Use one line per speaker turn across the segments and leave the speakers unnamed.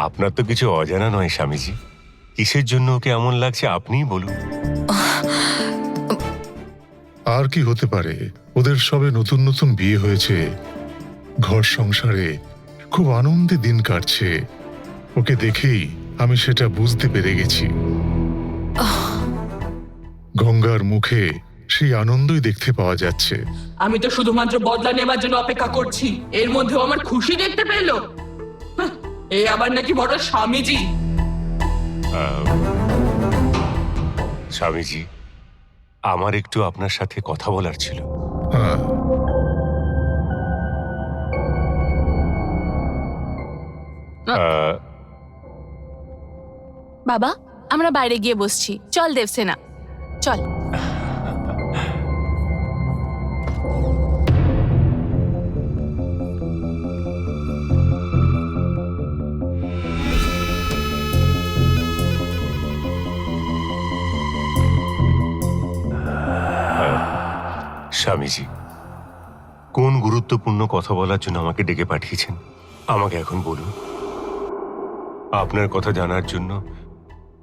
আপনার তো কিছু অজানা নয় স্বামীজি। কিসের জন্য ওকে এমন লাগছে আপনিই বলুন।
আর কি হতে পারে, ওদের সবে নতুন নতুন বিয়ে হয়েছে, ঘর সংসারে খুব আনন্দে দিন কাটছে। ওকে দেখেই আমি সেটা বুঝতে পেরে গেছি। গঙ্গার মুখে সেই আনন্দই দেখতে পাওয়া যাচ্ছে।
আমি তো শুধুমাত্র বদলা নেবার জন্য অপেক্ষা করছি, এর মধ্যেও আমার খুশি দেখতে পেলো। এই আবার নাকি বড় স্বামীজি।
স্বামীজি, আমার একটু আপনার সাথে কথা বলার ছিল।
হ্যাঁ,
বাবা, আমরা বাইরে গিয়ে বসছি। চল দেবসেনা, চল।
স্বামীজি, কোন গুরুত্বপূর্ণ কথা বলার জন্য আমাকে ডেকে পাঠিয়েছেন আমাকে এখন বলুন। আপনার কথা জানার জন্য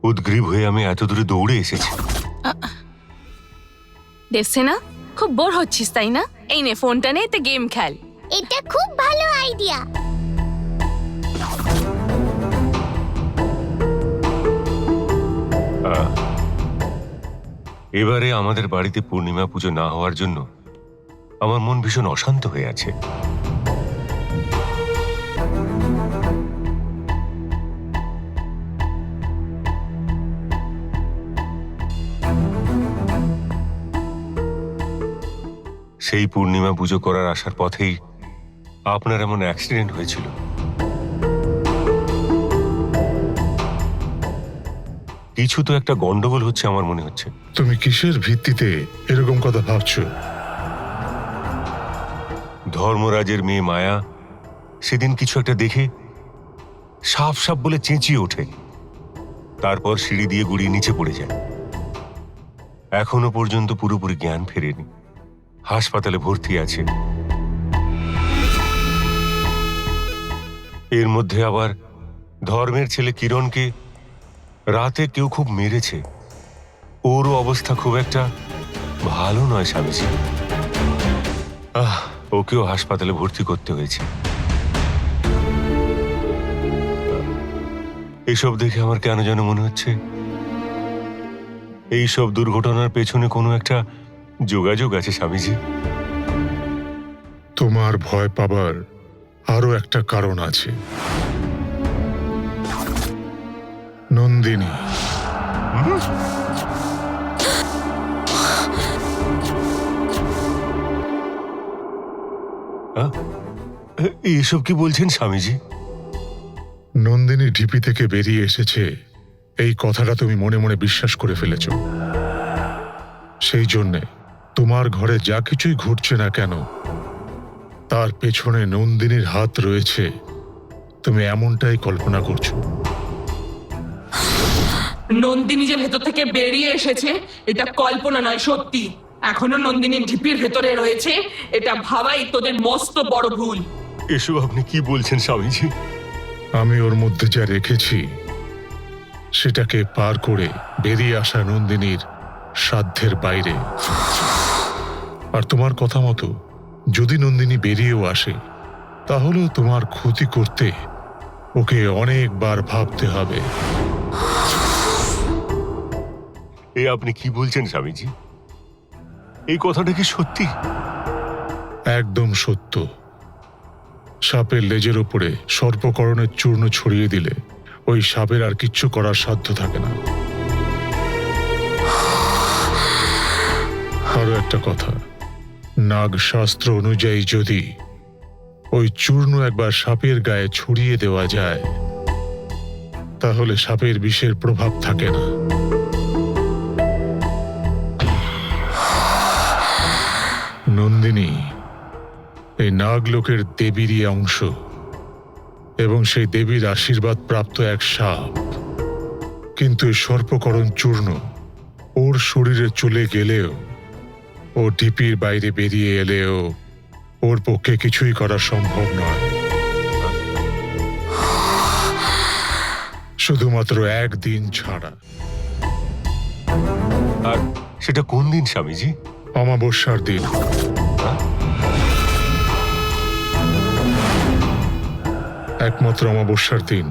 উদ্গ্রীব হয়ে আমি এত দূরে দৌড়ে এসেছি।
দেবসেনা, খুব বোর হচ্ছিস তাই না? এই নে ফোনটা নে, এতে গেম খেল।
এটা খুব ভালো আইডিয়া।
এবারে আমাদের বাড়িতে পূর্ণিমা পুজো না হওয়ার জন্য আমার মন ভীষণ অশান্ত হয়ে আছে। সেই পূর্ণিমা পুজো করার আসার পথেই আপনার এমন অ্যাক্সিডেন্ট হয়েছিল। কিছু তো একটা গন্ডগোল হচ্ছে আমার মনে হচ্ছে।
তুমি কিসের ভিত্তিতে এরকম কথা ভাবছো?
ধর্মরাজের মেয়ে মায়া সেদিন কিছু একটা দেখে সাপ সাপ বলে চেঁচিয়ে ওঠে, তারপর সিঁড়ি দিয়ে গুড়িয়ে নিচে পড়ে যায়। এখনো পর্যন্ত পুরোপুরি জ্ঞান ফেরেনি, হাসপাতালে ভর্তি আছে। এর মধ্যে আবার ধর্মের ছেলে কিরণকে রাতে কেউ খুব মেরেছে। ওরও অবস্থা খুব একটা ভালো নয় স্বামীজি। ওকেও হাসপাতালে ভর্তি করতে হয়েছে। এইসব দেখে আমার কেন যেন মনে হচ্ছে এইসব দুর্ঘটনার পেছনে কোনো একটা যোগাযোগ আছে স্বামীজি।
তোমার ভয় পাবার আরো একটা কারণ আছে, নন্দিনী।
এইসব কি বলছেন স্বামীজি?
নন্দিনী ঢিপি থেকে বেরিয়ে এসেছে, এই কথাটা তুমি মনে মনে বিশ্বাস করে ফেলেছ। সেই জন্যে তোমার ঘরে যা কিছুই ঘটছে না কেন, তার পেছনে নন্দিনীর হাত রয়েছে, তুমি এমনটাই কল্পনা করছো।
নন্দিনী যে ভেতর থেকে বেরিয়ে এসেছে এটা কল্পনা নয়, সত্যি। এখনো নন্দিনী ঢিপির ভেতরে রয়েছে, এটা ভাবাই তোদের মস্ত বড় ভুল।
এসব আপনি কি বলছেন স্বামীজি?
আমি ওর মধ্যে যা রেখেছি সেটাকে পার করে বেরিয়ে আসা নন্দিনীর সাধ্যের বাইরে। আর তোমার কথা মতো যদি নন্দিনী বেরিয়েও আসে, তাহলেও তোমার ক্ষতি করতে ওকে অনেকবার ভাবতে হবে।
এ আপনি কি বলছেন স্বামীজি? এই কথাটা কি সত্যি?
একদম সত্য। সাপের লেজের ওপরে সর্পকরণের চূর্ণ ছড়িয়ে দিলে ওই সাপের আর কিচ্ছু করার সাধ্য থাকে না। আরো একটা কথা, নাগ শাস্ত্র অনুযায়ী যদি ওই চূর্ণ একবার সাপের গায়ে ছড়িয়ে দেওয়া যায়, তাহলে সাপের বিষের প্রভাব থাকে না। নন্দিনী এই নাগলোকের দেবীরই অংশ এবং সেই দেবীর আশীর্বাদ প্রাপ্ত এক সাপ। কিন্তু এই সর্পকরণ চূর্ণ ওর শরীরে চলে গেলেও, ও ঢিপির বাইরে বেরিয়ে এলেও ওর পক্ষে কিছুই করা সম্ভব নয়। শুধুমাত্র একদিন ছাড়া।
আর সেটা কোন দিন স্বামীজি?
অমাবস্যার দিন। একমাত্র অমাবস্যার দিন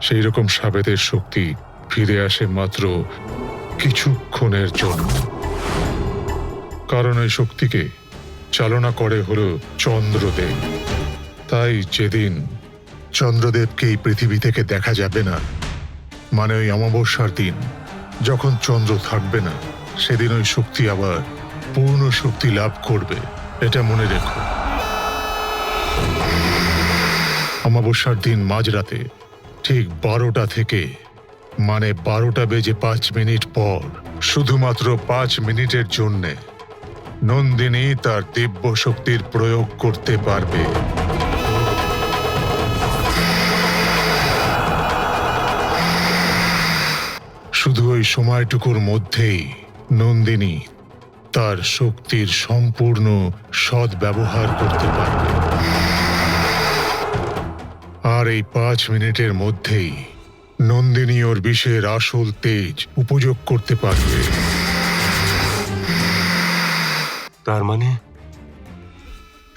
সেই রকম সাবেদের শক্তি ফিরে আসে মাত্র কিছুক্ষণের জন্য। কারণ এই শক্তিকে চালনা করে হলো চন্দ্রদেব। তাই যেদিন চন্দ্রদেবকে এই পৃথিবী থেকে দেখা যাবে না, মানে ওই অমাবস্যার দিন যখন চন্দ্র থাকবে না, সেদিন ওই শক্তি আবার পূর্ণ শক্তি লাভ করবে। এটা মনে রেখো। অমাবস্যার দিন মাঝরাতে ঠিক 12টা থেকে, মানে 12টা বেজে 5 মিনিট পর, শুধুমাত্র 5 মিনিটের জন্যে নন্দিনী তার দিব্য শক্তির প্রয়োগ করতে পারবে। শুধু ওই সময়টুকুর মধ্যেই নন্দিনী তার শক্তির সম্পূর্ণ সদ্ব্যবহার করতে পারবে। আর এই 5 মিনিটের মধ্যেই নন্দিনী ওর বিষের আসল তেজ উপযোগ করতে পারবে।
তার মানে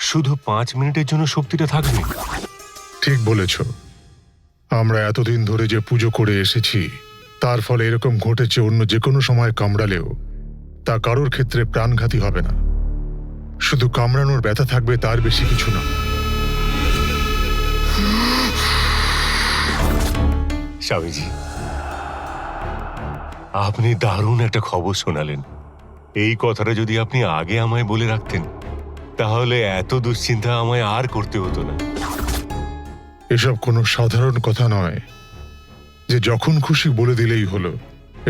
শুধু 5 মিনিটের জন্য শক্তিটা থাকবে?
ঠিক বলেছ। আমরা এতদিন ধরে যে পুজো করে এসেছি, তার ফলে এরকম ঘটেছে অন্য যে কোনো সময় কামড়ালেও তা কারোর ক্ষেত্রে প্রাণঘাতী হবে না। শুধু কামড়ানোর ব্যথা থাকবে, তার বেশি কিছু না।
স্বামীজি, আপনি দারুণ একটা খবর শোনালেন। এই কথাটা যদি আপনি আগে আমায় বলে রাখতেন, তাহলে এত দুশ্চিন্তা আমায় আর করতে হতো না।
এসব কোনো সাধারণ কথা নয় যে যখন খুশি বলে দিলেই হলো।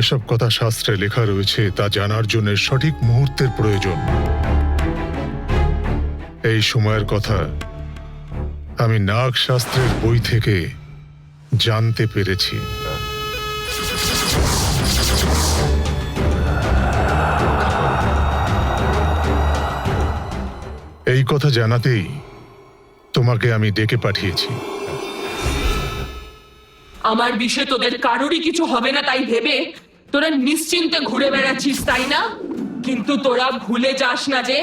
এসব কথা শাস্ত্রে লেখা রয়েছে, তা জানার জন্য সঠিক মুহূর্তের প্রয়োজন। এই সময়ের কথা আমি নাগ শাস্ত্রের বই থেকে জানতে পেরেছি। এই কথা জানাতেই তোমাকে আমি ডেকে পাঠিয়েছি।
আমার বিষয়ে তোদের কারোরই কিছু হবে না তাই ভেবে তোরা নিশ্চিন্তে ঘুরে বেড়াচ্ছিস, তাই না? কিন্তু তোরা ভুলে যাস না যে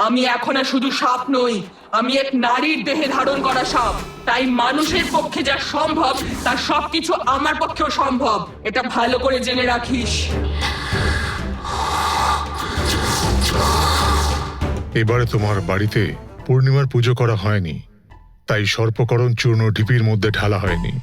আমি এখন আর শুধু সাপ নই, আমি এক নারীর দেহে ধারণ করা সাপ। তাই মানুষের পক্ষে যা সম্ভব তার সবকিছু আমার পক্ষেও সম্ভব। এটা ভালো করে জেনে রাখিস।
এবারে তোমার বাড়িতে পূর্ণিমার পুজো করা হয়নি, তাই সর্পকরণ চূর্ণ ঢিপির মধ্যে ঢালা হয়নি।